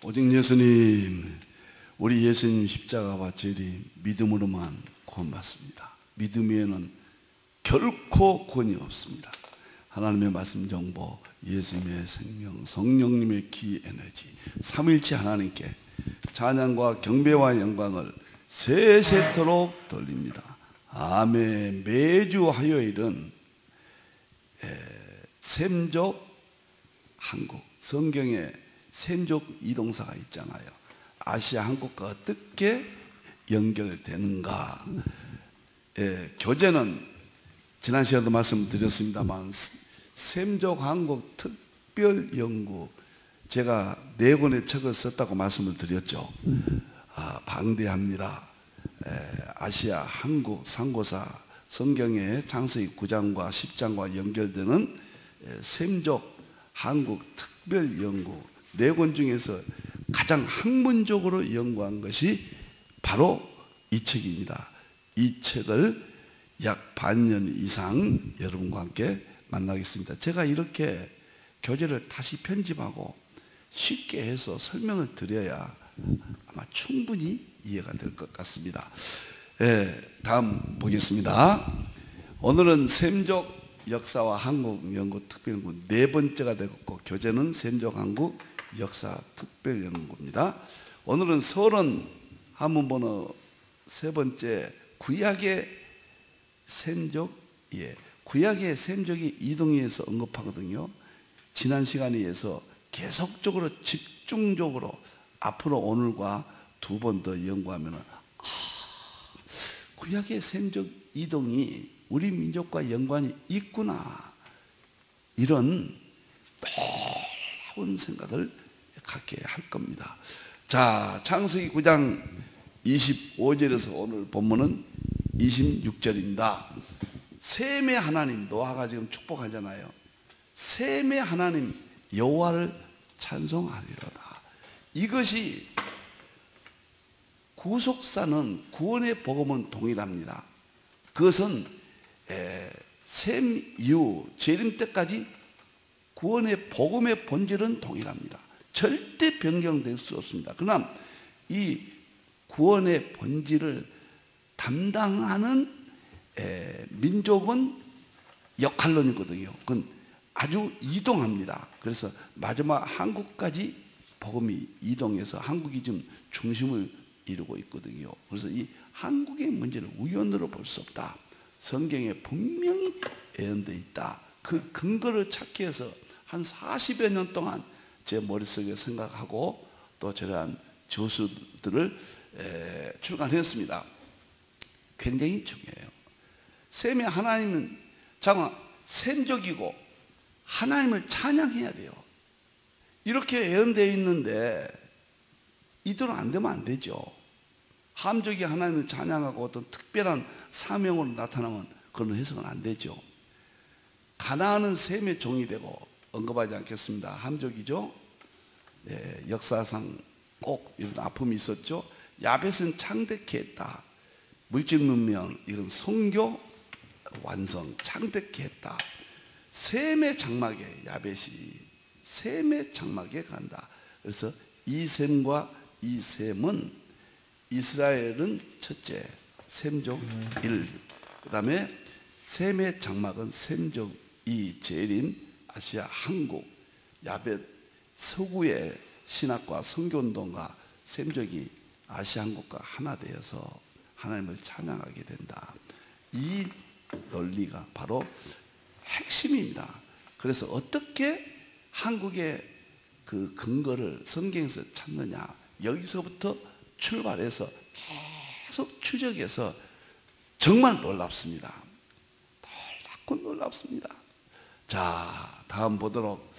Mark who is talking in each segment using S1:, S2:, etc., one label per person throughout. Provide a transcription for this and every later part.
S1: 오직 예수님, 우리 예수님 십자가와 제리 믿음으로만 구원받습니다. 믿음 외에는 결코 구원이 없습니다. 하나님의 말씀 정보, 예수님의 생명, 성령님의 기 에너지, 삼위일체 하나님께 찬양과 경배와 영광을 세세토록 돌립니다. 아멘. 매주 화요일은 셈족 한국, 성경에 셈족 이동사가 있잖아요. 아시아 한국과 어떻게 연결되는가. 교재는 지난 시간에도 말씀드렸습니다만 셈족 한국 특별연구, 제가 4권의 책을 썼다고 말씀을 드렸죠. 방대합니다. 아시아 한국 상고사, 성경의 창세기 9장과 10장과 연결되는 셈족 한국 특별연구 4권 중에서 가장 학문적으로 연구한 것이 바로 이 책입니다. 이 책을 약 반년 이상 여러분과 함께 만나겠습니다. 제가 이렇게 교재를 다시 편집하고 쉽게 해서 설명을 드려야 아마 충분히 이해가 될 것 같습니다. 다음 보겠습니다. 오늘은 셈족 역사와 한국 연구 특별연구 4번째가 되었고, 교재는 셈족 한국 역사 특별연구입니다. 오늘은 서론 한문번호 3번째, 구약의 셈족. 구약의 셈족이 이동해서 언급하거든요. 지난 시간에 의해서 계속적으로 집중적으로 앞으로 오늘과 2번 더 연구하면 구약의 셈족 이동이 우리 민족과 연관이 있구나, 이런 놀라운 생각을 갖게 할 겁니다. 자, 창세기 9장 25절에서 오늘 본문은 26절입니다. 셈의 하나님, 노아가 지금 축복하잖아요. 셈의 하나님 여호와를 찬송하리로다. 이것이 구속사는, 구원의 복음은 동일합니다. 그것은 셈 이후 재림 때까지 구원의 복음의 본질은 동일합니다. 절대 변경될 수 없습니다. 그러나 이 구원의 본질을 담당하는 민족은 역할론이거든요. 그건 아주 이동합니다. 그래서 마지막 한국까지 복음이 이동해서 한국이 지금 중심을 이루고 있거든요. 그래서 이 한국의 문제를 우연으로 볼 수 없다. 성경에 분명히 예언되어 있다. 그 근거를 찾기 위해서 한 40여 년 동안 제 머릿속에 생각하고 또 저러한 저수들을 출간했습니다. 굉장히 중요해요. 셈의 하나님은 셈족이고 하나님을 찬양해야 돼요. 이렇게 예언되어 있는데 이대로 안 되면 안 되죠. 함족이 하나님을 찬양하고 어떤 특별한 사명으로 나타나면 그런 해석은 안 되죠. 가나안은 셈의 종이 되고, 언급하지 않겠습니다. 함족이죠. 역사상 꼭 이런 아픔이 있었죠. 야벳은 창대케 했다. 물질 문명, 이건 성교 완성, 창대케 했다. 셈의 장막에, 야벳이 셈의 장막에 간다. 그래서 이 셈과 이 셈은, 이스라엘은 첫째 셈족 1, 그 다음에 셈의 장막은 셈족 2, 재림 아시아 한국, 야벳 서구의 신학과 선교운동과 셈족이 아시아 한국과 하나 되어서 하나님을 찬양하게 된다. 이 논리가 바로 핵심입니다. 그래서 어떻게 한국의 그 근거를 성경에서 찾느냐, 여기서부터 출발해서 계속 추적해서 정말 놀랍습니다. 놀랍습니다. 자, 다음 보도록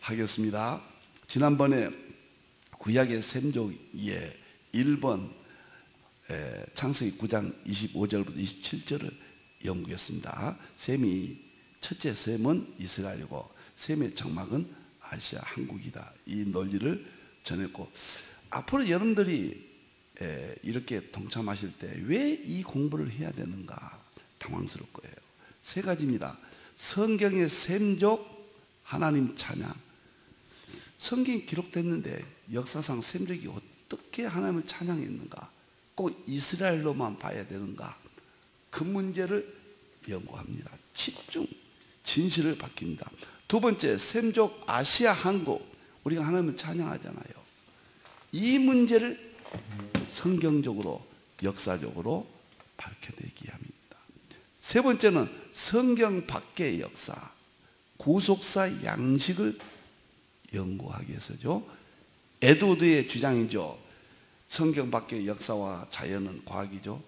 S1: 하겠습니다. 지난번에 구약의 셈족의 1번 창세기 9장 25절부터 27절을 연구했습니다. 셈이, 첫째 셈은 이스라엘이고 셈의 장막은 아시아 한국이다. 이 논리를 전했고, 앞으로 여러분들이 이렇게 동참하실 때 왜 이 공부를 해야 되는가 당황스러울 거예요. 3가지입니다. 성경의 셈족 하나님 찬양, 성경이 기록됐는데 역사상 셈족이 어떻게 하나님을 찬양했는가? 꼭 이스라엘로만 봐야 되는가? 그 문제를 연구합니다. 집중, 진실을 밝힙니다. 두 번째, 셈족 아시아 한국, 우리가 하나님을 찬양하잖아요. 이 문제를 성경적으로, 역사적으로 밝혀내기 합니다. 세 번째는 성경 밖의 역사, 구속사 양식을 연구하기 위해서죠. 에드워드의 주장이죠. 성경 밖의 역사와 자연은 과학이죠.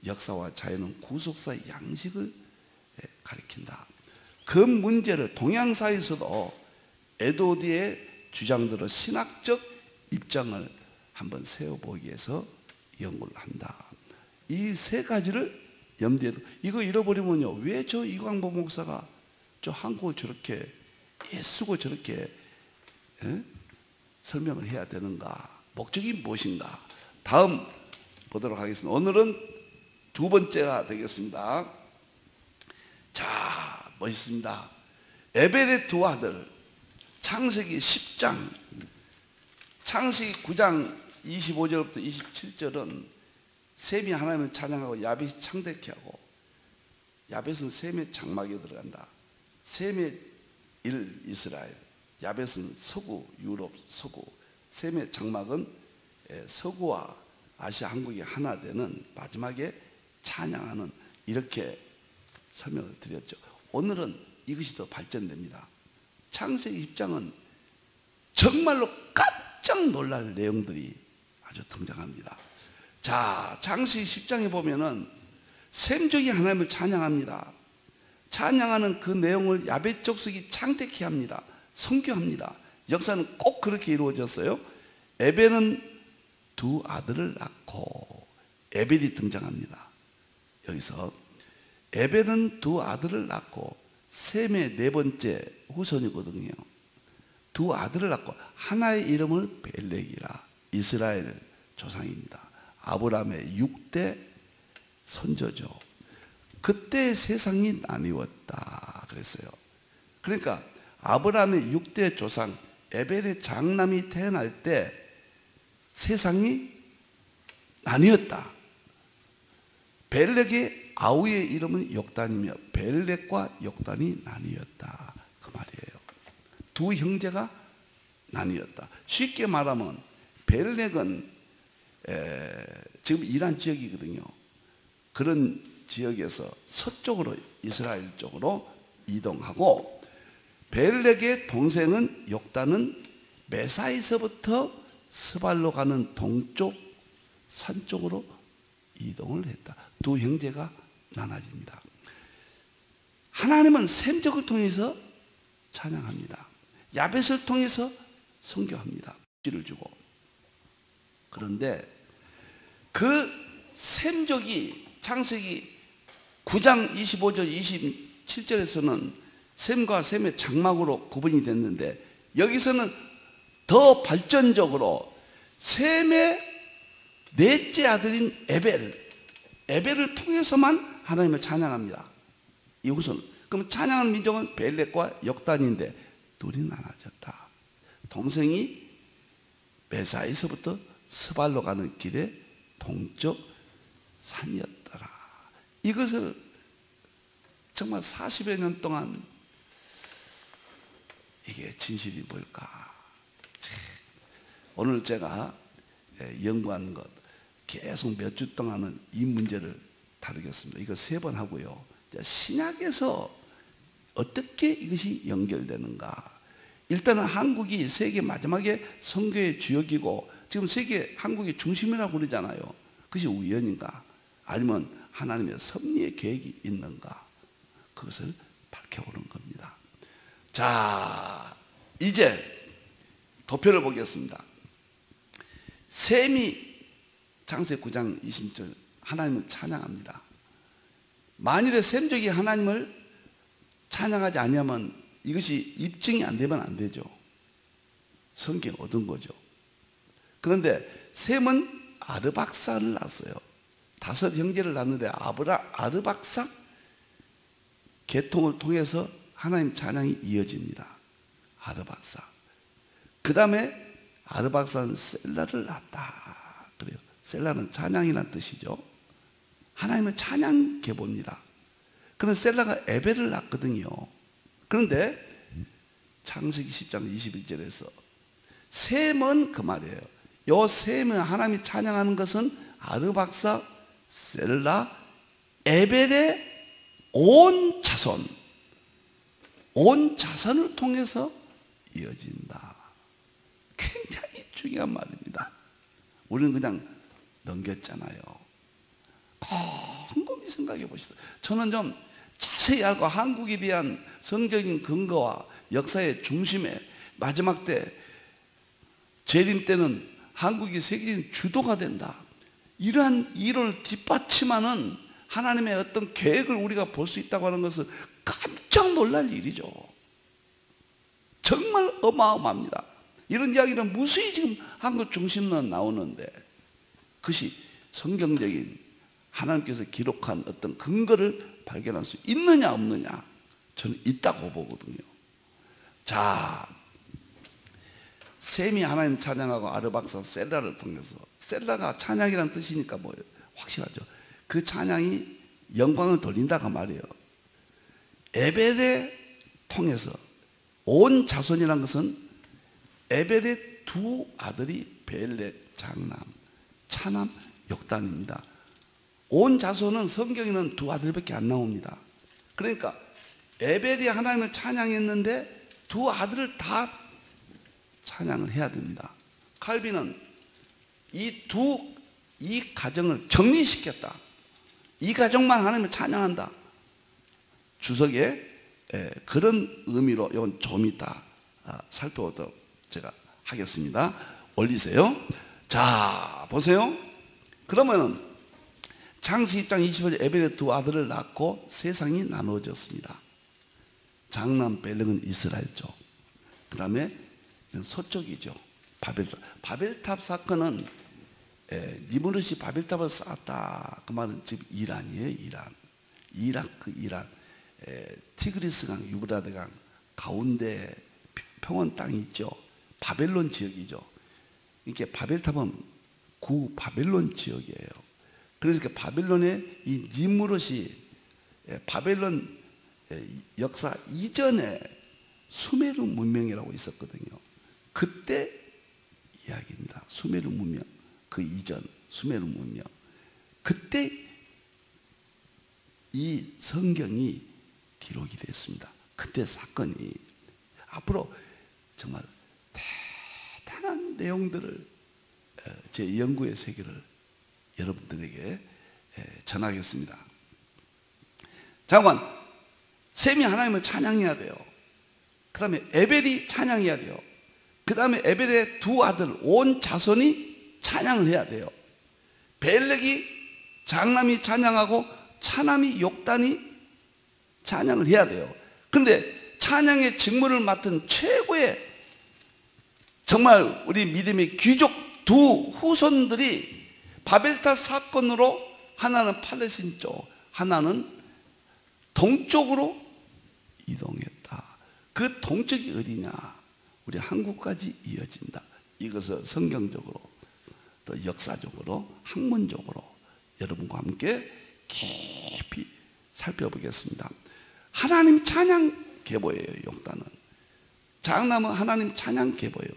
S1: 역사와 자연은 구속사 양식을 가리킨다. 그 문제를 동양사에서도 에드워드의 주장대로 신학적 입장을 한번 세워보기 위해서 연구를 한다. 이 세 가지를 염두에 두고, 이거 잃어버리면요, 왜 저 이광보 목사가 저 한국을 저렇게 애쓰고 저렇게 설명을 해야 되는가? 목적이 무엇인가? 다음 보도록 하겠습니다. 오늘은 두 번째가 되겠습니다. 자, 멋있습니다. 에벨의 두 아들, 창세기 10장, 창세기 9장 25절부터 27절은 셈이 하나님을 찬양하고 야벳이 창대케 하고, 야벳은 셈의 장막에 들어간다. 셈의 일 이스라엘, 야벳은 서구 유럽 서구, 셈의 장막은 서구와 아시아 한국이 하나 되는 마지막에 찬양하는, 이렇게 설명을 드렸죠. 오늘은 이것이 더 발전됩니다. 창세기 10장은 정말로 깜짝 놀랄 내용들이 아주 등장합니다. 자, 창세기 10장에 보면은 셈족이 하나님을 찬양합니다. 찬양하는 그 내용을 야벳 족속이 창택케 합니다. 선교합니다. 역사는 꼭 그렇게 이루어졌어요. 에벨은 두 아들을 낳고, 에벨이 등장합니다. 여기서 에벨은 두 아들을 낳고, 셈의 네 번째 후손이거든요. 두 아들을 낳고 하나의 이름을 벨렉이라, 이스라엘 조상입니다. 아브라함의 6대 선조죠. 그때 세상이 나뉘었다 그랬어요. 그러니까 아브라함의 6대 조상 에벨의 장남이 태어날 때 세상이 나뉘었다. 벨렉의 아우의 이름은 역단이며 벨렉과 역단이 나뉘었다, 그 말이에요. 두 형제가 나뉘었다. 쉽게 말하면 벨렉은 지금 이란 지역이거든요. 그런 지역에서 서쪽으로, 이스라엘 쪽으로 이동하고, 벨렉의 동생은 역단은 메사에서부터 스발로 가는 동쪽 산 쪽으로 이동을 했다. 두 형제가 나눠집니다. 하나님은 셈족을 통해서 찬양합니다. 야벳을 통해서 선교합니다. 지를 주고. 그런데 그 셈족이 창세기 9장 25절 27절에서는 셈과 셈의 장막으로 구분이 됐는데, 여기서는 더 발전적으로 셈의 넷째 아들인 에벨을 통해서만 하나님을 찬양합니다. 이 후손. 그럼 찬양하는 민족은 벨렉과 역단인데 둘이 나눠졌다. 동생이 메사에서부터 스발로 가는 길에 동쪽 산이었더라. 이것을 정말 40여 년 동안 이게 진실이 뭘까? 오늘 제가 연구한 것 계속 몇 주 동안은 이 문제를 다루겠습니다. 이거 3번 하고요. 신약에서 어떻게 이것이 연결되는가? 일단은 한국이 세계 마지막에 선교의 주역이고, 지금 세계 한국이 중심이라고 그러잖아요. 그것이 우연인가? 아니면 하나님의 섭리의 계획이 있는가? 그것을 밝혀보는 겁니다. 자, 이제 도표를 보겠습니다. 셈이 창세기 9장 20절 하나님을 찬양합니다. 만일에 셈족이 하나님을 찬양하지 않으면 이것이 입증이 안 되면 안 되죠. 성경 얻은 거죠. 그런데 셈은 아르박삭을 낳았어요. 5 형제를 낳는데 아르박삭 계통을 통해서 하나님 찬양이 이어집니다. 아르박삭. 그 그 다음에 아르박산 셀라를 낳았다 그래요. 셀라는 찬양이라는 뜻이죠. 하나님은 찬양 계보입니다. 그런데 셀라가 에벨을 낳거든요. 그런데 창세기 10장 21절에서 셈은 그 말이에요. 요 셈은 하나님이 찬양하는 것은 아르박사, 셀라, 에벨의 온 자손을 통해서 이어진다. 굉장히 중요한 말입니다. 우리는 그냥 넘겼잖아요. 곰곰이 생각해 보시다. 저는 좀 자세히 알고 한국에 대한 성경적인 근거와 역사의 중심에 마지막 때 재림 때는 한국이 세계적인 주도가 된다. 이러한 일을 뒷받침하는 하나님의 어떤 계획을 우리가 볼 수 있다고 하는 것은 깜짝 놀랄 일이죠. 정말 어마어마합니다. 이런 이야기는 무수히 지금 한국 중심으로 나오는데 그것이 성경적인 하나님께서 기록한 어떤 근거를 발견할 수 있느냐 없느냐, 저는 있다고 보거든요. 자, 셈이 하나님 찬양하고 아르박사 셀라를 통해서, 셀라가 찬양이라는 뜻이니까 뭐 확실하죠. 그 찬양이 영광을 돌린다가 말이에요. 에벨에 통해서 온 자손이라는 것은 에벨의 두 아들이 벨렉, 장남, 차남, 욕단입니다. 온 자손은 성경에는 두 아들밖에 안 나옵니다. 그러니까 에벨이 하나님을 찬양했는데 두 아들을 다 찬양을 해야 됩니다. 칼빈은 이 가정을 격리시켰다. 이 가정만 하나님을 찬양한다. 주석에 그런 의미로 이건 좀 이따 살펴보도록 제가 하겠습니다. 올리세요. 자, 보세요. 그러면 창세기 10장 25절 에벨의 두 아들을 낳고 세상이 나누어졌습니다. 장남 벨렉은 이스라엘죠. 그 다음에 서쪽이죠. 바벨탑 사건은 니므롯이 바벨탑을 쌓았다. 그 말은 지금 이란이에요. 이라크, 이란. 티그리스강, 유브라데강 가운데 평원 땅이 있죠. 바벨론 지역이죠. 이렇게 바벨탑은 구 바벨론 지역이에요. 그래서 바벨론의 이 니므롯이 바벨론 역사 이전에 수메르 문명이라고 있었거든요. 그때 이야기입니다. 수메르 문명, 그 이전 수메르 문명. 그때 이 성경이 기록이 됐습니다. 그때 사건이 앞으로 정말 대단한 내용들을 제 연구의 세계를 여러분들에게 전하겠습니다. 잠깐, 셈이 하나님을 찬양해야 돼요. 그 다음에 에벨이 찬양해야 돼요. 그 다음에 에벨의 두 아들 온 자손이 찬양을 해야 돼요. 벨렉이 장남이 찬양하고 차남이 욕단이 찬양을 해야 돼요. 그런데 찬양의 직무를 맡은 최고의 정말 우리 믿음의 귀족 두 후손들이 바벨탑 사건으로 하나는 팔레스틴 쪽, 하나는 동쪽으로 이동했다. 그 동쪽이 어디냐? 우리 한국까지 이어진다. 이것을 성경적으로 또 역사적으로 학문적으로 여러분과 함께 깊이 살펴보겠습니다. 하나님 찬양 계보예요. 욕단은 장남은 하나님 찬양 계보예요.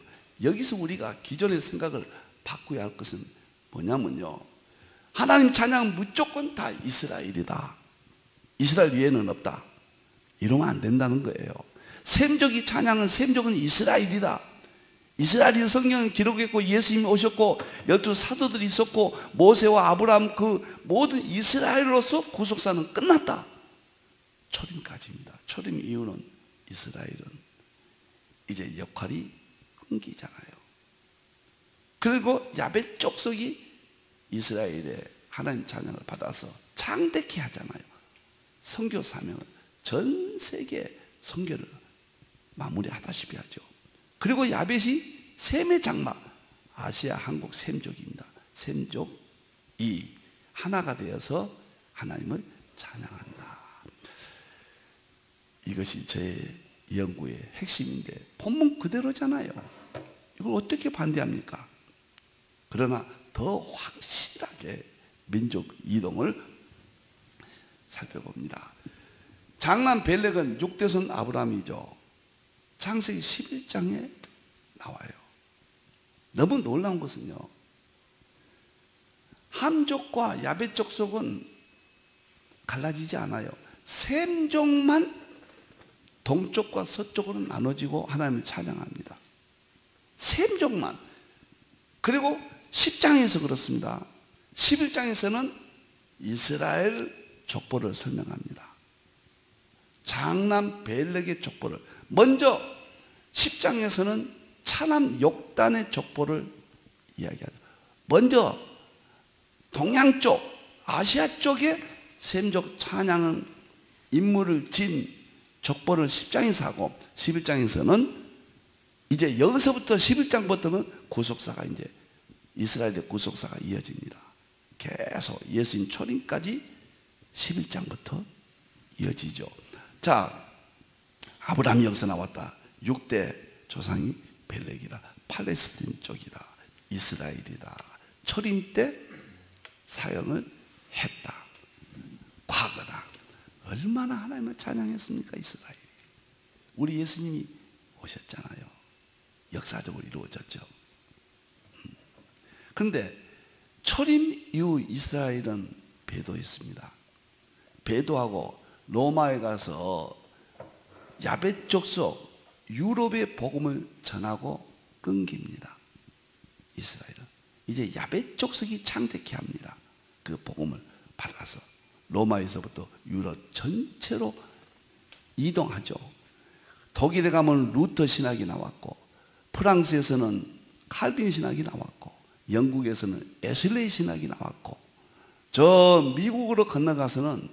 S1: 여기서 우리가 기존의 생각을 바꿔야 할 것은 뭐냐면요, 하나님 찬양은 무조건 다 이스라엘이다. 이스라엘 위에는 없다. 이러면 안 된다는 거예요. 셈족이 찬양은 셈족은 이스라엘이다. 이스라엘이 성경을 기록했고 예수님이 오셨고 12사도들이 있었고 모세와 아브라함 그 모든 이스라엘로서 구속사는 끝났다. 초림까지입니다. 초림 이후는 이스라엘은 이제 역할이 끊기잖아요. 그리고 야벳 족속이 이스라엘의 하나님 찬양을 받아서 창대케 하잖아요. 선교 사명을 전 세계 선교를 마무리하다시피 하죠. 그리고 야벳이 셈의 장막, 아시아 한국 셈족입니다. 셈족이 하나가 되어서 하나님을 찬양한다. 이것이 제 연구의 핵심인데 본문 그대로잖아요. 이걸 어떻게 반대합니까? 그러나 더 확실하게 민족 이동을 살펴봅니다. 장남 벨렉은 6대손 아브라함이죠. 창세기 11장에 나와요. 너무 놀라운 것은요, 함족과 야벳 족속은 갈라지지 않아요. 셈족만 동쪽과 서쪽으로 나눠지고 하나님을 찬양합니다. 셈족만. 그리고 10장에서 그렇습니다. 11장에서는 이스라엘 족보를 설명합니다. 장남 벨렉의 족보를, 먼저 10장에서는 차남 욕단의 족보를 이야기하죠. 먼저 동양 쪽, 아시아 쪽에 셈족 찬양은 인물을 진 족보를 10장에서 하고, 11장에서는 이제 여기서부터 11장부터는 구속사가, 이제 이스라엘의 구속사가 이어집니다. 계속 예수님 초림까지 11장부터 이어지죠. 자, 아브라함이 여기서 나왔다. 6대 조상이 벨렉이다. 팔레스틴 쪽이다. 이스라엘이다. 초림 때 사역을 했다. 과거다. 얼마나 하나님을 찬양했습니까, 이스라엘이. 우리 예수님이 오셨잖아요. 역사적으로 이루어졌죠. 그런데 초림 이후 이스라엘은 배도했습니다. 배도하고 로마에 가서 야벳 족속 유럽의 복음을 전하고 끊깁니다. 이스라엘은 이제 야벳 족속이 창대케 합니다. 그 복음을 받아서 로마에서부터 유럽 전체로 이동하죠. 독일에 가면 루터 신학이 나왔고, 프랑스에서는 칼빈 신학이 나왔고, 영국에서는 에슬레이 신학이 나왔고, 저 미국으로 건너가서는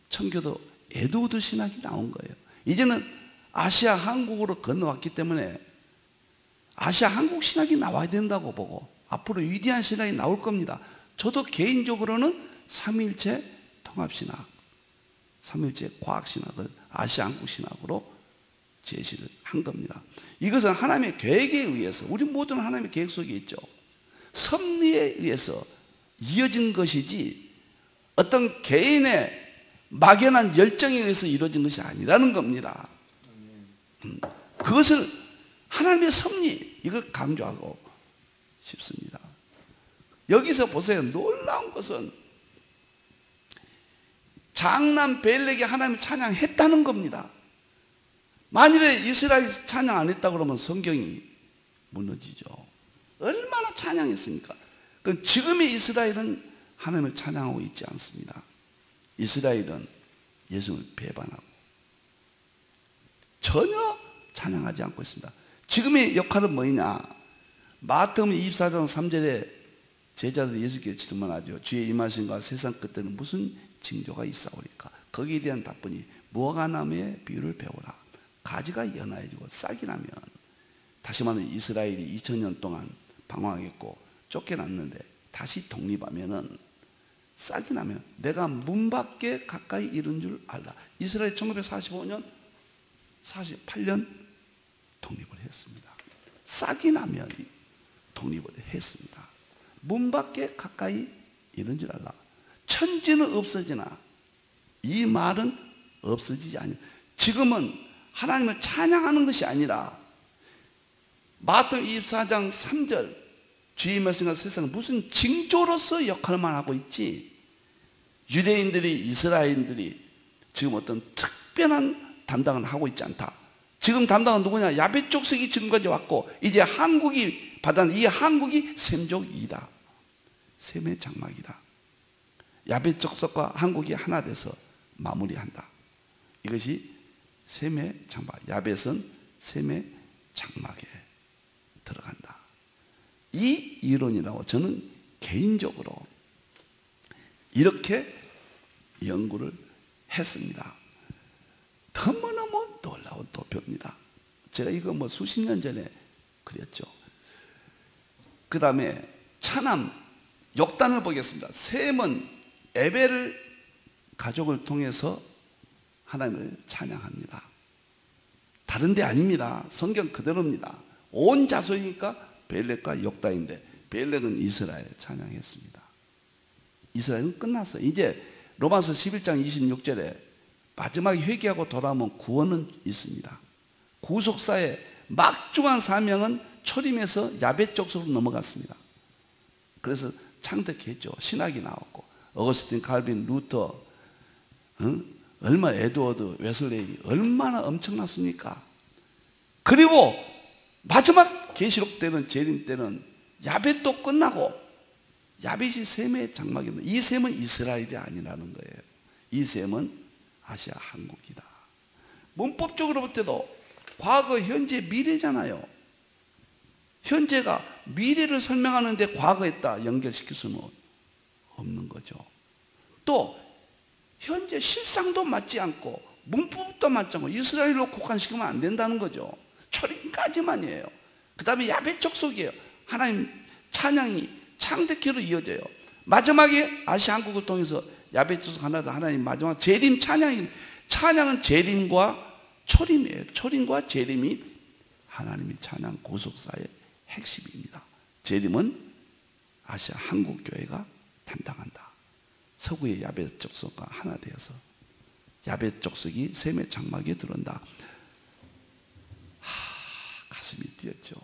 S1: 청교도 에드워드 신학이 나온 거예요. 이제는 아시아 한국으로 건너왔기 때문에 아시아 한국 신학이 나와야 된다고 보고, 앞으로 위대한 신학이 나올 겁니다. 저도 개인적으로는 삼위일체 통합신학, 삼위일체 과학신학을 아시아 한국 신학으로 제시를 한 겁니다. 이것은 하나님의 계획에 의해서, 우리 모두는 하나님의 계획 속에 있죠. 섭리에 의해서 이어진 것이지 어떤 개인의 막연한 열정에 의해서 이루어진 것이 아니라는 겁니다. 그것을 하나님의 섭리, 이걸 강조하고 싶습니다. 여기서 보세요. 놀라운 것은 장남 벨렉이 하나님을 찬양했다는 겁니다. 만일에 이스라엘이 찬양 안 했다 그러면 성경이 무너지죠. 얼마나 찬양했습니까? 그럼 지금의 이스라엘은 하나님을 찬양하고 있지 않습니다. 이스라엘은 예수를 배반하고 전혀 찬양하지 않고 있습니다. 지금의 역할은 뭐냐? 마태복음 24장 3절에 제자들이 예수께 질문하죠. 주의 임하심과 세상 끝에는 무슨 징조가 있사오리까? 거기에 대한 답변이 무화과나무의 비유를 배우라. 가지가 연하여지고 싹이 나면, 다시 말하면 이스라엘이 2000년 동안 방황했고 쫓겨났는데 다시 독립하면은, 싹이 나면 내가 문 밖에 가까이 이른 줄 알라. 이스라엘 1945년 48년 독립을 했습니다. 싹이 나면 독립을 했습니다. 문 밖에 가까이 이른 줄 알라. 천지는 없어지나 이 말은 없어지지 않아요. 지금은 하나님을 찬양하는 것이 아니라 마태복음 24장 3절 주의 말씀과 세상은 무슨 징조로서 역할만 하고 있지, 유대인들이, 이스라엘인들이 지금 어떤 특별한 담당을 하고 있지 않다. 지금 담당은 누구냐? 야벳 족속이 지금까지 왔고, 이제 한국이 받은 이 한국이 셈족이다. 셈의 장막이다. 야벳 족속과 한국이 하나 돼서 마무리한다. 이것이 셈의 장막. 야벳은 셈의 장막에 들어간다. 이 이론이라고 저는 개인적으로 이렇게 연구를 했습니다. 너무너무 놀라운 도표입니다. 제가 이거 뭐 수십 년 전에 그렸죠. 그 다음에 차남 욕단을 보겠습니다. 셈은 에벨을 가족을 통해서 하나님을 찬양합니다. 다른 데 아닙니다. 성경 그대로입니다. 온 자손이니까 벨렉과 역다인데, 벨렉은 이스라엘 찬양했습니다. 이스라엘은 끝났어요. 이제 로마서 11장 26절에 마지막에 회개하고 돌아오면 구원은 있습니다. 구속사의 막중한 사명은 초림에서 야벳 족속으로 넘어갔습니다. 그래서 창덕했죠. 신학이 나왔고, 어거스틴, 칼빈, 루터, 얼마나 에드워드, 웨슬레이 얼마나 엄청났습니까? 그리고 마지막 계시록 때는, 재림 때는 야벳도 끝나고, 야벳이 셈의 장막이었는데 이 셈은 이스라엘이 아니라는 거예요. 이 셈은 아시아 한국이다. 문법적으로 볼 때도 과거, 현재, 미래잖아요. 현재가 미래를 설명하는데 과거에다 연결시킬 수는 없는 거죠. 또 현재 실상도 맞지 않고 문법도 맞지 않고 이스라엘로 국한시키면 안 된다는 거죠. 초림까지만이에요. 그 다음에 야벳 족속이에요. 하나님 찬양이 창대기로 이어져요. 마지막에 아시아 한국을 통해서 야벳 족속 하나다. 하나님 마지막 재림 찬양이, 찬양은 재림과 초림이에요. 초림과 재림이 하나님의 찬양 고속사의 핵심입니다. 재림은 아시아 한국교회가 담당한다. 서구의 야벳 족속과 하나 되어서 야벳 족속이 셈의 장막에 들어온다. 가슴이 뛰었죠.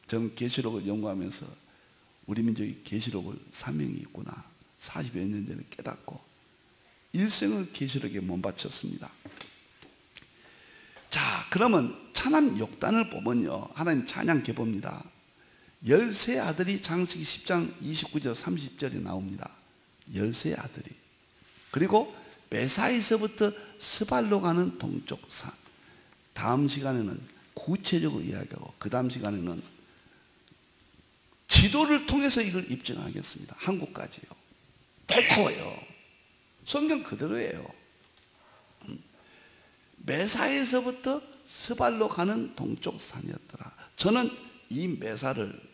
S1: 저는 계시록을 연구하면서 우리 민족이 계시록을 사명이 있구나 40여 년 전에 깨닫고 일생을 계시록에 몸바쳤습니다. 자, 그러면 찬양 욕단을 보면요, 하나님 찬양 계보입니다. 13 아들이 창세기 10장 29절 30절에 나옵니다. 13 아들이. 그리고 메사에서부터 스발로 가는 동쪽 산. 다음 시간에는 구체적으로 이야기하고, 그 다음 시간에는 지도를 통해서 이걸 입증하겠습니다. 한국까지요. 놀라워요. 성경 그대로예요. 메사에서부터 스발로 가는 동쪽 산이었더라. 저는 이 메사를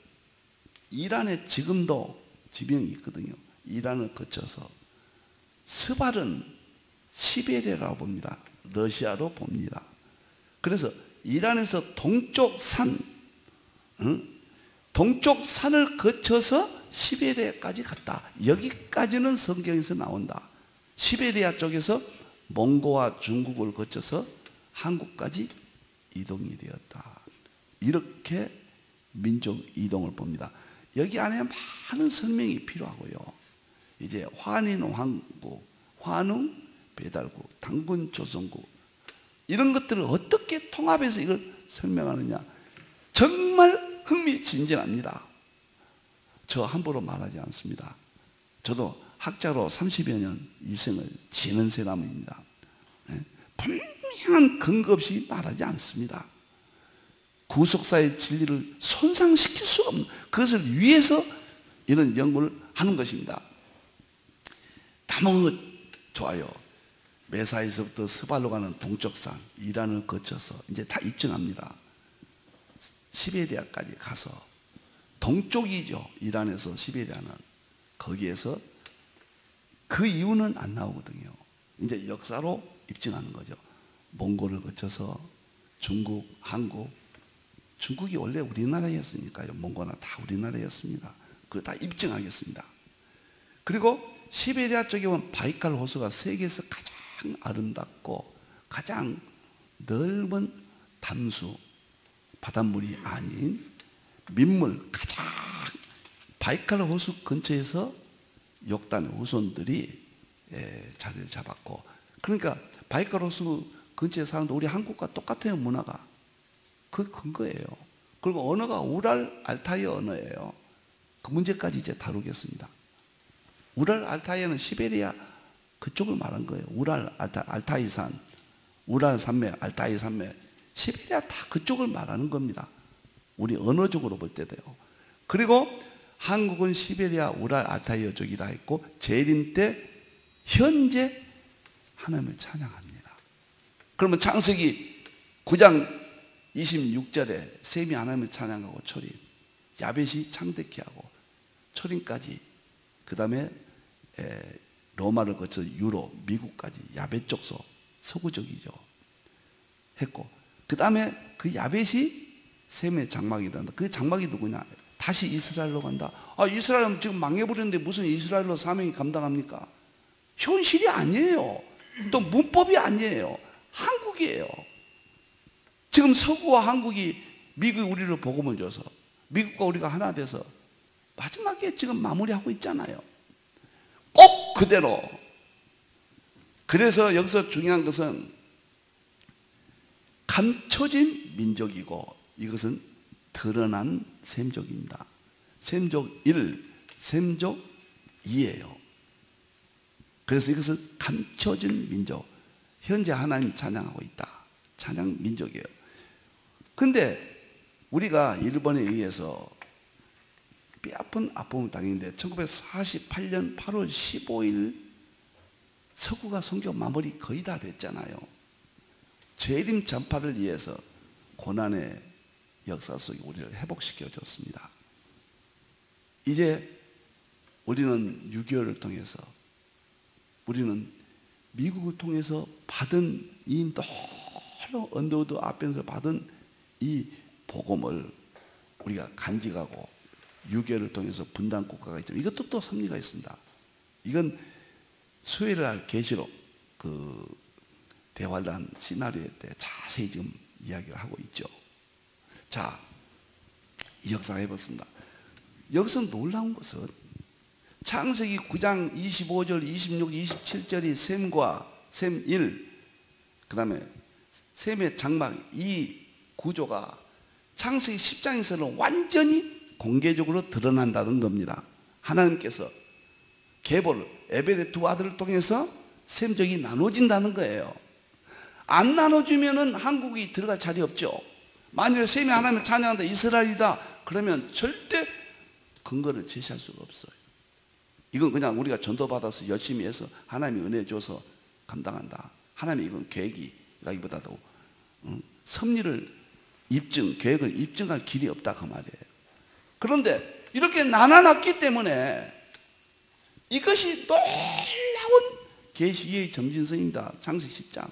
S1: 이란에 지금도 지명이 있거든요. 이란을 거쳐서 스발은 시베리아라고 봅니다. 러시아로 봅니다. 그래서 이란에서 동쪽 산, 동쪽 산을 거쳐서 시베리아까지 갔다. 여기까지는 성경에서 나온다. 시베리아 쪽에서 몽고와 중국을 거쳐서 한국까지 이동이 되었다. 이렇게 민족 이동을 봅니다. 여기 안에 많은 설명이 필요하고요. 이제 환인 왕국, 환웅 배달국, 당군 조선국, 이런 것들을 어떻게 통합해서 이걸 설명하느냐, 정말 흥미진진합니다. 저 함부로 말하지 않습니다. 저도 학자로 30여 년 이생을 지는 사람입니다. 분명한 근거 없이 말하지 않습니다. 구속사의 진리를 손상시킬 수 없는, 그것을 위해서 이런 연구를 하는 것입니다. 너무 좋아요. 메사에서부터 스발로 가는 동쪽산, 이란을 거쳐서 이제 다 입증합니다. 시베리아까지 가서, 동쪽이죠. 이란에서 시베리아는. 거기에서 그 이유는 안 나오거든요. 이제 역사로 입증하는 거죠. 몽골을 거쳐서 중국, 한국, 중국이 원래 우리나라였으니까요. 몽골은 다 우리나라였습니다. 그거 다 입증하겠습니다. 그리고 시베리아 쪽에 보면 바이칼 호수가 세계에서 가장 아름답고 가장 넓은 담수, 바닷물이 아닌 민물, 가장 바이칼 호수 근처에서 욕단의 후손들이 자리를 잡았고, 그러니까 바이칼 호수 근처에 사는 우리 한국과 똑같아요. 문화가. 그 근거예요. 그리고 언어가 우랄 알타이 언어예요. 그 문제까지 이제 다루겠습니다. 우랄 알타이는 시베리아 그쪽을 말한 거예요. 우랄 알타이산, 우랄 산맥, 알타이 산맥, 시베리아 다 그쪽을 말하는 겁니다. 우리 언어적으로 볼 때도요. 그리고 한국은 시베리아 우랄 알타이어 쪽이라 했고, 재림 때 현재 하나님을 찬양합니다. 그러면 창세기 9장 26절에 셈이 하나님을 찬양하고 초림, 야벳이 창대케 하고 초림까지, 그 다음에 로마를 거쳐 유럽, 미국까지 야벳 족속, 서구적이죠. 했고, 그 다음에 그 야벳이 셈의 장막이다. 그 장막이 누구냐? 다시 이스라엘로 간다. 아, 이스라엘은 지금 망해버렸는데 무슨 이스라엘로 사명이 감당합니까? 현실이 아니에요. 또 문법이 아니에요. 한국이에요. 지금 서구와 한국이 미국이 우리를 복음을 줘서 미국과 우리가 하나 돼서 마지막에 지금 마무리하고 있잖아요. 꼭 그대로. 그래서 여기서 중요한 것은 감춰진 민족이고 이것은 드러난 셈족입니다. 셈족 1, 셈족 2예요. 그래서 이것은 감춰진 민족. 현재 하나님 찬양하고 있다. 찬양 민족이에요. 근데 우리가 일본에 의해서 뼈아픈 아픔을 당했는데 1948년 8월 15일 서구가 선교 마무리 거의 다 됐잖아요. 재림 전파를 위해서 고난의 역사 속에 우리를 회복시켜 줬습니다. 이제 우리는 6.25를 통해서 우리는 미국을 통해서 받은 이 놀라운 언더우드 앞에서 받은 이 복음을 우리가 간직하고 6.25를 통해서 분단 국가가 있지만 이것도 또 섭리가 있습니다. 이건 수요일에 할 계시록 그 대환란 시나리오 때 자세히 지금 이야기를 하고 있죠. 자, 이 역사가 해봤습니다. 여기서 놀라운 것은 창세기 9장 25절, 26, 27절이 셈과 셈 1, 그 다음에 셈의 장막 이 구조가 창세기 10장에서는 완전히 공개적으로 드러난다는 겁니다. 하나님께서 계보를 에벨의 두 아들을 통해서 셈족이 나눠진다는 거예요. 안 나눠주면은 한국이 들어갈 자리 없죠. 만일에 셈이 하나님을 찬양한다 이스라엘이다 그러면 절대 근거를 제시할 수가 없어요. 이건 그냥 우리가 전도받아서 열심히 해서 하나님이 은혜 줘서 감당한다. 하나님이 이건 계획이라기보다도 섭리를 입증, 계획을 입증할 길이 없다 그 말이에요. 그런데 이렇게 나눠놨기 때문에 이것이 놀라운 계시의 점진성입니다. 창세기 10장.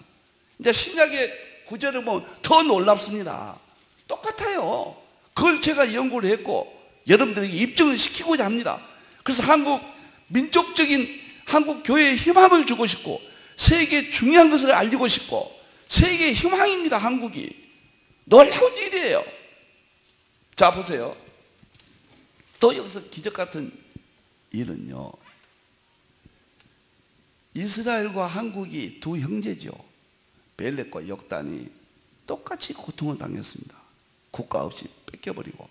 S1: 이제 신약의 구절을 보면 더 놀랍습니다. 똑같아요. 그걸 제가 연구를 했고 여러분들에게 입증을 시키고자 합니다. 그래서 한국 민족적인 한국 교회에 희망을 주고 싶고 세계에 중요한 것을 알리고 싶고 세계의 희망입니다. 한국이. 놀라운 일이에요. 자 보세요. 또 여기서 기적 같은 일은요, 이스라엘과 한국이 두 형제죠. 벨렉과 역단이 똑같이 고통을 당했습니다. 국가 없이 뺏겨버리고.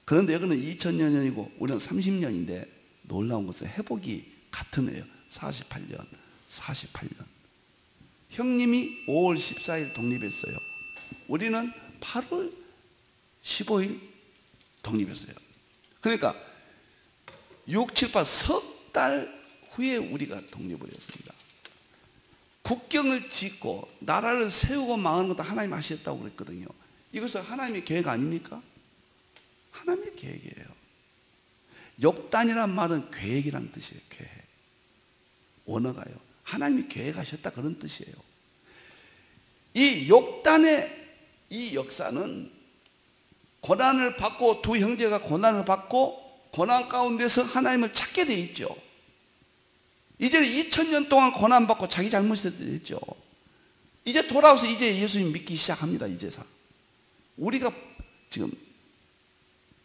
S1: 그런데 여기는 2000년이고 우리는 30년인데 놀라운 것은 회복이 같은 해요. 48년. 형님이 5월 14일 독립했어요. 우리는 8월 15일 독립했어요. 그러니까 6, 7, 8 석 달 후에 우리가 독립을 했습니다. 국경을 짓고 나라를 세우고 망하는 것도 하나님이 하셨다고 그랬거든요. 이것은 하나님의 계획 아닙니까? 하나님의 계획이에요. 역단이란 말은 계획이란 뜻이에요. 계획. 원어가요. 하나님이 계획하셨다 그런 뜻이에요. 이 역단의 이 역사는 고난을 받고 두 형제가 고난을 받고 고난 가운데서 하나님을 찾게 돼 있죠. 이제는 2000년 동안 고난받고 자기 잘못이 됐죠. 이제 돌아와서 이제 예수님 믿기 시작합니다. 이제서 우리가 지금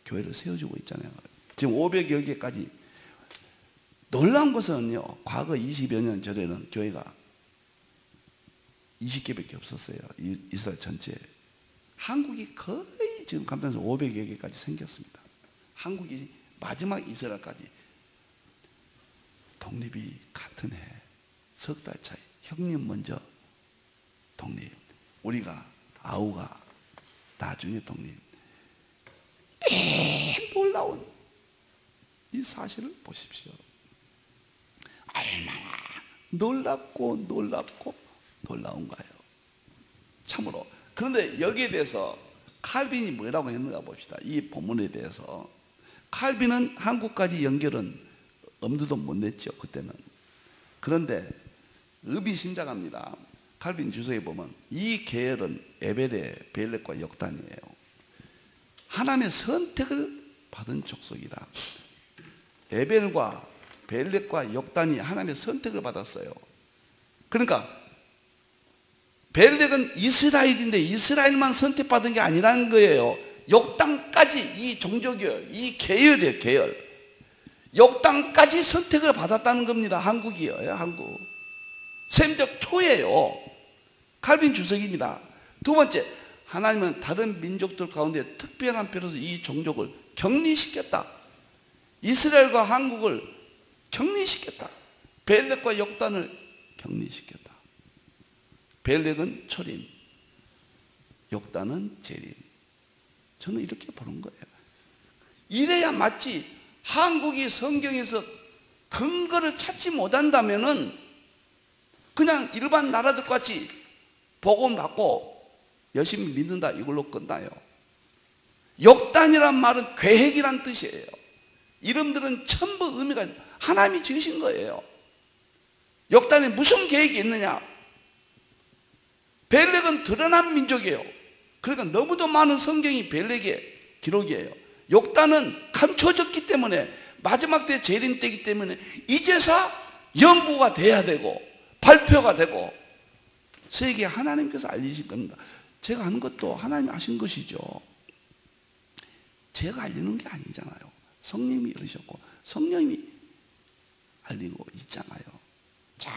S1: 교회를 세워주고 있잖아요. 지금 500여 개까지. 놀라운 것은요, 과거 20여 년 전에는 교회가 20개밖에 없었어요. 이스라엘 전체에. 한국이 거의 지금 감당해서 500여 개까지 생겼습니다. 한국이 마지막 이스라엘까지 독립이 같은 해, 석 달 차이. 형님 먼저 독립, 우리가 아우가 나중에 독립. 놀라운 이 사실을 보십시오. 얼마나 놀랍고 놀라운가요? 참으로. 그런데 여기에 대해서 칼빈이 뭐라고 했는가 봅시다. 이 본문에 대해서. 칼빈은 한국까지 연결은 엄두도 못 냈죠, 그때는. 그런데 의미심장합니다. 칼빈 주석에 보면 이 계열은 에벨의 벨렉과 역단이에요. 하나님의 선택을 받은 족속이다. 에벨과 벨렉과 역단이 하나님의 선택을 받았어요. 그러니까 벨렉은 이스라엘인데 이스라엘만 선택받은 게 아니라는 거예요. 역단까지 이 종족이에요. 이 계열이에요. 계열. 역단까지 선택을 받았다는 겁니다. 한국이에요. 한국. 셈적 초예요. 칼빈 주석입니다. 두 번째, 하나님은 다른 민족들 가운데 특별한 표로서 이 종족을 격리시켰다. 이스라엘과 한국을 격리시켰다. 벨렉과 역단을 격리시켰다. 벨렉은 초림, 역단은 재림. 저는 이렇게 보는 거예요. 이래야 맞지. 한국이 성경에서 근거를 찾지 못한다면은 그냥 일반 나라들 같이 복음 받고 열심히 믿는다 이걸로 끝나요. 역단이란 말은 계획이란 뜻이에요. 이름들은 전부 의미가 하나님이 지으신 거예요. 역단에 무슨 계획이 있느냐? 벨렉은 드러난 민족이에요. 그러니까 너무도 많은 성경이 벨렉의 기록이에요. 역단은 감춰졌기 때문에 마지막 때 재림 때이기 때문에 이제서 연구가 돼야 되고 발표가 되고 세계에 하나님께서 알리신 겁니다. 제가 하는 것도 하나님이 하신 것이죠. 제가 알리는 게 아니잖아요. 성령님이 이러셨고 성령님이 알리고 있잖아요. 참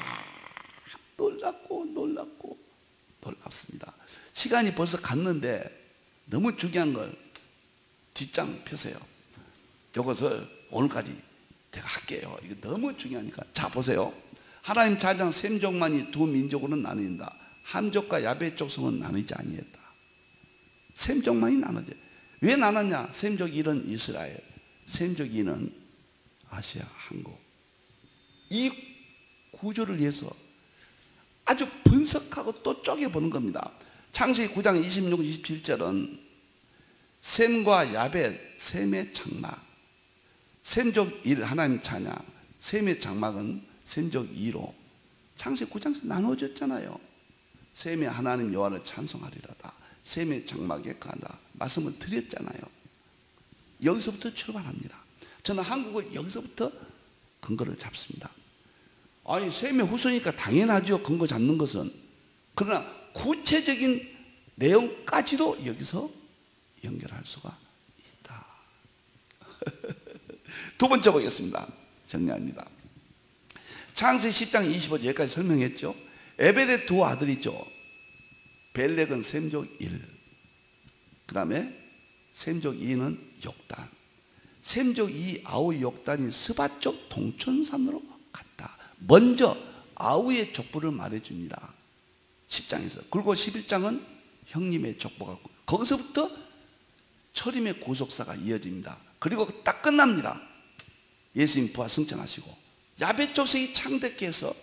S1: 놀랍고 놀랍습니다. 시간이 벌써 갔는데 너무 중요한 걸 뒷장 펴세요. 이것을 오늘까지 제가 할게요. 이거 너무 중요하니까. 자 보세요. 하나님 자장 셈족만이 두 민족으로 나뉜다. 함족과 야벳 족속은 나누지 아니했다. 셈족만이 나누지. 왜 나눴냐? 셈족 1은 이스라엘, 셈족 2는 아시아, 한국. 이 구조를 위해서 아주 분석하고 또 쪼개보는 겁니다. 창세기 9장 26, 27절은 셈과 야벳, 셈의 장막. 셈족 1 하나님 찬양, 셈의 장막은 셈족 2로 창세기 9장에서 나눠졌잖아요. 셈의 하나님 여호와를 찬송하리라다. 셈의 장막에 가다 말씀을 드렸잖아요. 여기서부터 출발합니다. 저는 한국을 여기서부터 근거를 잡습니다. 아니 셈의 후손이니까 당연하죠. 근거 잡는 것은. 그러나 구체적인 내용까지도 여기서 연결할 수가 있다. 두 번째 보겠습니다. 정리합니다. 창세기 10장 25절 여기까지 설명했죠. 에벨의 두 아들이죠. 벨렉은 셈족 1, 그 다음에 셈족 2는 역단. 셈족 2 아우 역단이 스바쪽 동천산으로 갔다. 먼저 아우의 족보를 말해줍니다. 10장에서. 그리고 11장은 형님의 족보가 거기서부터 초림의 구속사가 이어집니다. 그리고 딱 끝납니다. 예수님 부활 승천하시고 야벳 족속이 창대케 해서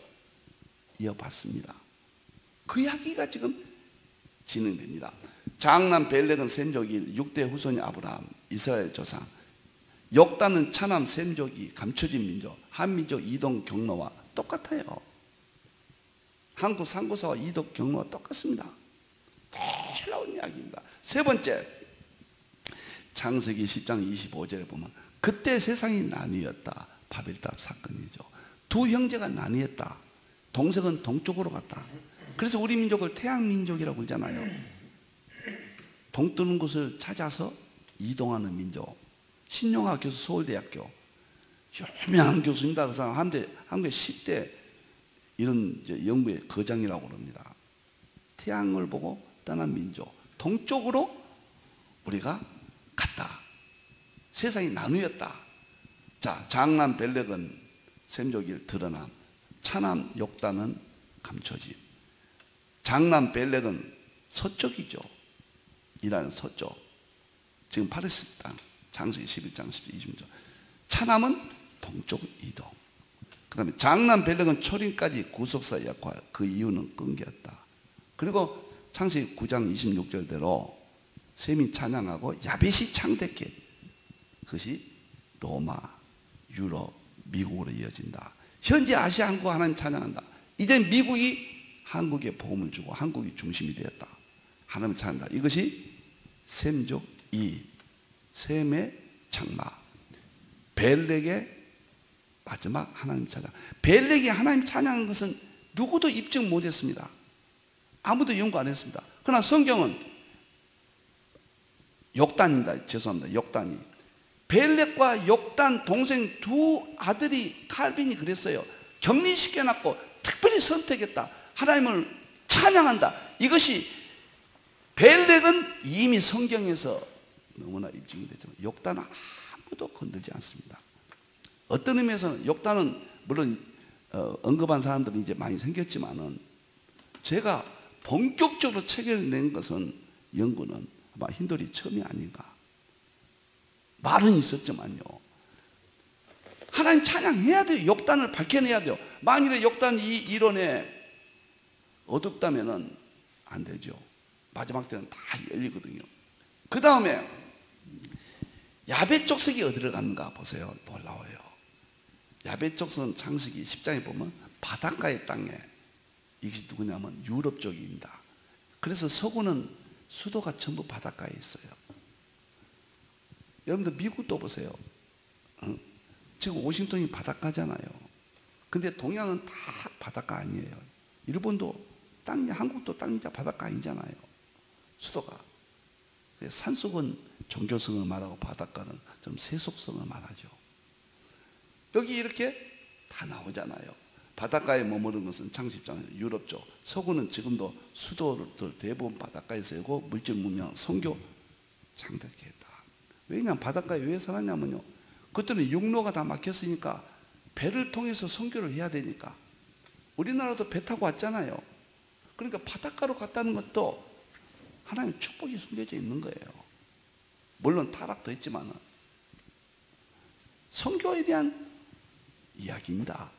S1: 이어받습니다. 그 이야기가 지금 진행됩니다. 장남 벨렉은 셈족 1, 6대 후손이 아브라함, 이스라엘 조상. 역단은 차남 셈족이 감춰진 민족, 한민족 이동 경로와 똑같아요. 한국 상고사와 이동 경로와 똑같습니다. 놀라운 이야기입니다. 세 번째, 창세기 10장 25절에 보면 그때 세상이 나뉘었다. 바벨탑 사건이죠. 두 형제가 나뉘었다. 동생은 동쪽으로 갔다. 그래서 우리 민족을 태양민족이라고 그러잖아요. 동 뜨는 곳을 찾아서 이동하는 민족. 신용화 교수 서울대학교 유명한 교수입니다. 그 사람 한국의 10대 이런 연구의 거장이라고 그럽니다. 태양을 보고 떠난 민족. 동쪽으로 우리가 갔다. 세상이 나누었다. 자, 장남 벨렉은 셈족 1 드러남, 차남 역단은 감춰짐. 장남 벨렉은 서쪽이죠. 이라는 서쪽. 지금 팔레스타인 땅. 창세기 11장 20절. 차남은 동쪽 이동. 그 다음에 장남 벨렉은 초림까지 구속사 역할. 그 이유는 끊겼다. 그리고 창세기 9장 26절대로 셈이 찬양하고 야벳이 창대케. 그것이 로마, 유럽, 미국으로 이어진다. 현재 아시아 한국 하나님 찬양한다. 이제 미국이 한국에 복음을 주고 한국이 중심이 되었다. 하나님을 찬양한다. 이것이 셈족 2 셈의 장마, 벨렉의 마지막 하나님 찬양. 벨렉이 하나님 찬양한 것은 누구도 입증 못했습니다. 아무도 연구 안 했습니다. 그러나 성경은 욕단입니다. 죄송합니다. 욕단이 벨렉과 욕단 동생 두 아들이 칼빈이 그랬어요. 격리시켜놨고 특별히 선택했다. 하나님을 찬양한다. 이것이 벨렉은 이미 성경에서 너무나 입증이 됐지만 욕단은 아무도 건들지 않습니다. 어떤 의미에서는 욕단은 물론 언급한 사람들이 이제 많이 생겼지만은 제가 본격적으로 책을 낸 것은 연구는 아마 힌돌이 처음이 아닌가. 말은 있었지만요. 하나님 찬양해야 돼요. 욕단을 밝혀내야 돼요. 만일에 욕단 이 이론에 어둡다면은 안 되죠. 마지막 때는 다 열리거든요. 그 다음에 야벳 족속이 어디를 갔는가 보세요. 놀라워요. 야벳 족속은 창세기 10장에 보면 바닷가의 땅에, 이게 누구냐면 유럽 쪽입니다. 그래서 서구는 수도가 전부 바닷가에 있어요. 여러분들 미국도 보세요. 지금 워싱턴이 바닷가잖아요. 근데 동양은 다 바닷가 아니에요. 일본도 땅이, 한국도 땅이자 바닷가 아니잖아요. 수도가. 산속은 종교성을 말하고 바닷가는 좀 세속성을 말하죠. 여기 이렇게 다 나오잖아요. 바닷가에 머무른 것은 창십장 유럽 쪽, 서구는 지금도 수도들 대부분 바닷가에 살고 물질 문명, 선교 창작했다. 왜냐하면 바닷가에 왜 살았냐면요, 그때는 육로가 다 막혔으니까 배를 통해서 선교를 해야 되니까. 우리나라도 배 타고 왔잖아요. 그러니까 바닷가로 갔다는 것도 하나님의 축복이 숨겨져 있는 거예요. 물론 타락도 했지만 선교에 대한 이야기입니다.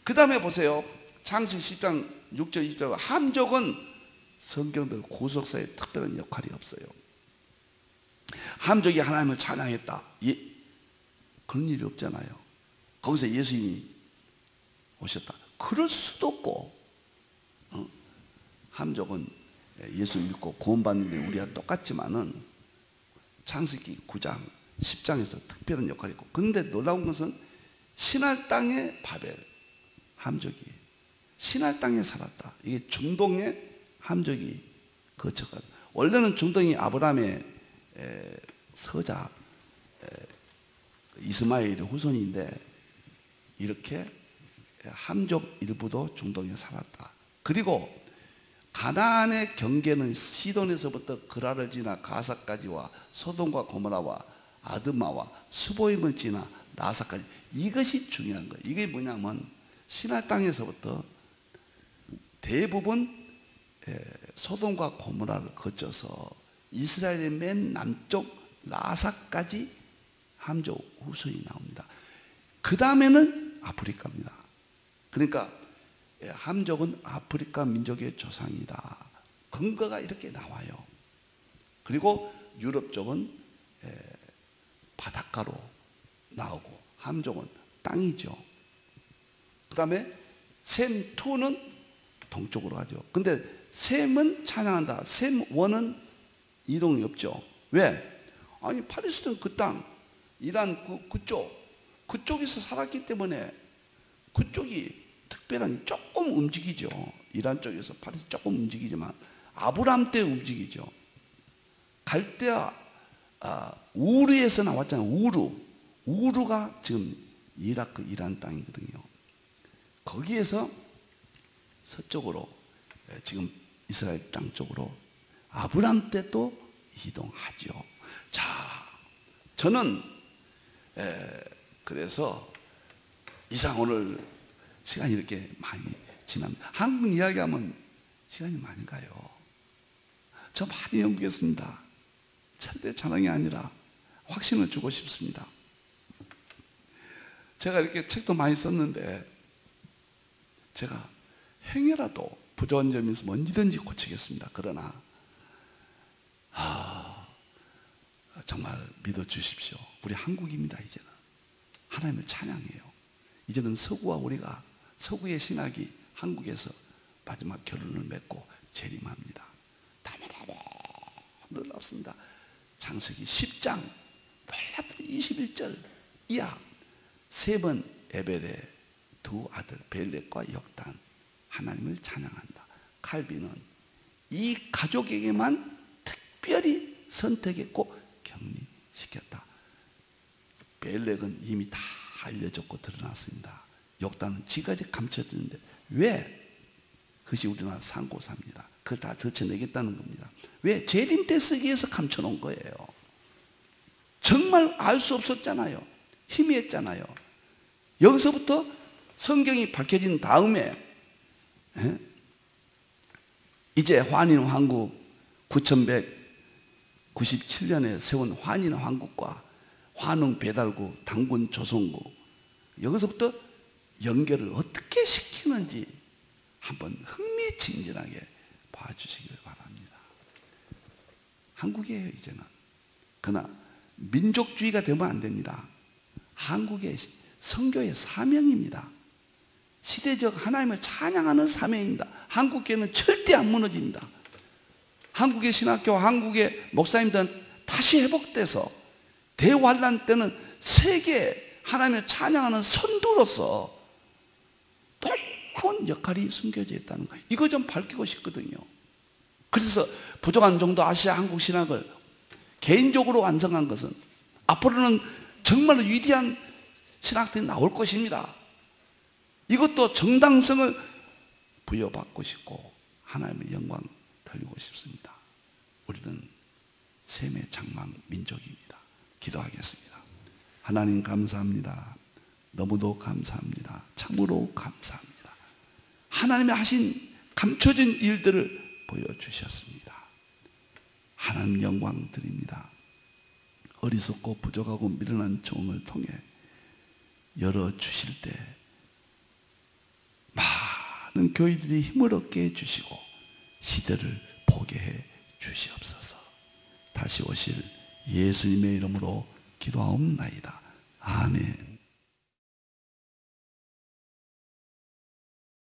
S1: 그 다음에 보세요. 창세기 10장 6절 20절 함족은 성경들 구속사에 특별한 역할이 없어요. 함족이 하나님을 찬양했다. 그런 일이 없잖아요. 거기서 예수님이 오셨다. 그럴 수도 없고, 함족은 예수 믿고 구원받는데 우리와 똑같지만은 창세기 9장 10장에서 특별한 역할이 있고, 그런데 놀라운 것은 신할 땅의 바벨 함족이 신할 땅에 살았다. 이게 중동의 함족이 거쳐가. 원래는 중동이 아브라함의 서자 이스마엘의 후손인데 이렇게 함족 일부도 중동에 살았다. 그리고 가나안의 경계는 시돈에서부터 그라를 지나 가사까지와 소돔과 고모라와 아드마와 스보임을 지나 라사까지. 이것이 중요한 거예요. 이게 뭐냐면 신할 땅에서부터 대부분 소돔과 고모라를 거쳐서 이스라엘의 맨 남쪽 라사까지 함족 후손이 나옵니다. 그 다음에는 아프리카입니다. 그러니까 함족은 아프리카 민족의 조상이다. 근거가 이렇게 나와요. 그리고 유럽 쪽은 바닷가로 나오고 함족은 땅이죠. 그 다음에 셈2는 동쪽으로 가죠. 근데 셈은 찬양한다. 셈1은 이동이 없죠. 왜? 아니 팔레스타인 그 땅, 이란 그쪽에서 살았기 때문에 그쪽이 특별한 조금 움직이죠. 이란 쪽에서 팔레스타인 조금 움직이지만 아브람 때 움직이죠. 갈대아 우르에서 나왔잖아요. 우르가 지금 이라크 이란 땅이거든요. 거기에서 서쪽으로 지금 이스라엘 땅 쪽으로 아브람 때 또 이동하죠. 자, 저는 그래서 이상 오늘 시간이 이렇게 많이 지납니다. 한국 이야기하면 시간이 많이 가요. 저 많이 연구했습니다. 절대 자랑이 아니라 확신을 주고 싶습니다. 제가 이렇게 책도 많이 썼는데 제가 행여라도 부족한 점이 있으면 언제든지 고치겠습니다. 그러나 정말 믿어주십시오. 우리 한국입니다. 이제는 하나님을 찬양해요. 이제는 서구와 우리가 서구의 신학이 한국에서 마지막 결론을 맺고 재림합니다. 너무너무 놀랍습니다. 창세기 10장 하여튼 21절 이하 3번 에벨의 2 아들 벨렉과 역단 하나님을 찬양한다. 칼빈은 이 가족에게만 특별히 선택했고 격리시켰다. 벨렉은 이미 다 알려졌고 드러났습니다. 역단은 지금까지 감춰졌는데 왜? 그것이 우리나라 상고사입니다. 그걸 다 들춰내겠다는 겁니다. 왜? 재림 때 쓰기 위해서 감춰놓은 거예요. 정말 알 수 없었잖아요. 희미했잖아요. 여기서부터 성경이 밝혀진 다음에 이제 환인 왕국 9197년에 세운 환인 왕국과 환웅 배달국 당군 조선국 여기서부터 연결을 어떻게 시키는지 한번 흥미진진하게 봐주시길 바랍니다. 한국이에요 이제는. 그러나 민족주의가 되면 안 됩니다. 한국의 선교의 사명입니다. 시대적 하나님을 찬양하는 사명입니다. 한국교회는 절대 안 무너집니다. 한국의 신학교, 한국의 목사님들은 다시 회복돼서 대환란 때는 세계 하나님을 찬양하는 선두로서 놀라운 역할이 숨겨져 있다는 거. 이거 좀 밝히고 싶거든요. 그래서 부족한 정도 아시아 한국 신학을 개인적으로 완성한 것은 앞으로는 정말로 위대한 신학들이 나올 것입니다. 이것도 정당성을 부여받고 싶고 하나님의 영광 돌리고 싶습니다. 우리는 셈의 장막 민족입니다. 기도하겠습니다. 하나님 감사합니다. 너무도 감사합니다. 참으로 감사합니다. 하나님이 하신 감춰진 일들을 보여주셨습니다. 하나님 영광 드립니다. 어리석고 부족하고 미련한 종을 통해 열어주실 때 많은 교회들이 힘을 얻게 해주시고 시대를 보게 해 주시옵소서. 다시 오실 예수님의 이름으로 기도하옵나이다. 아멘.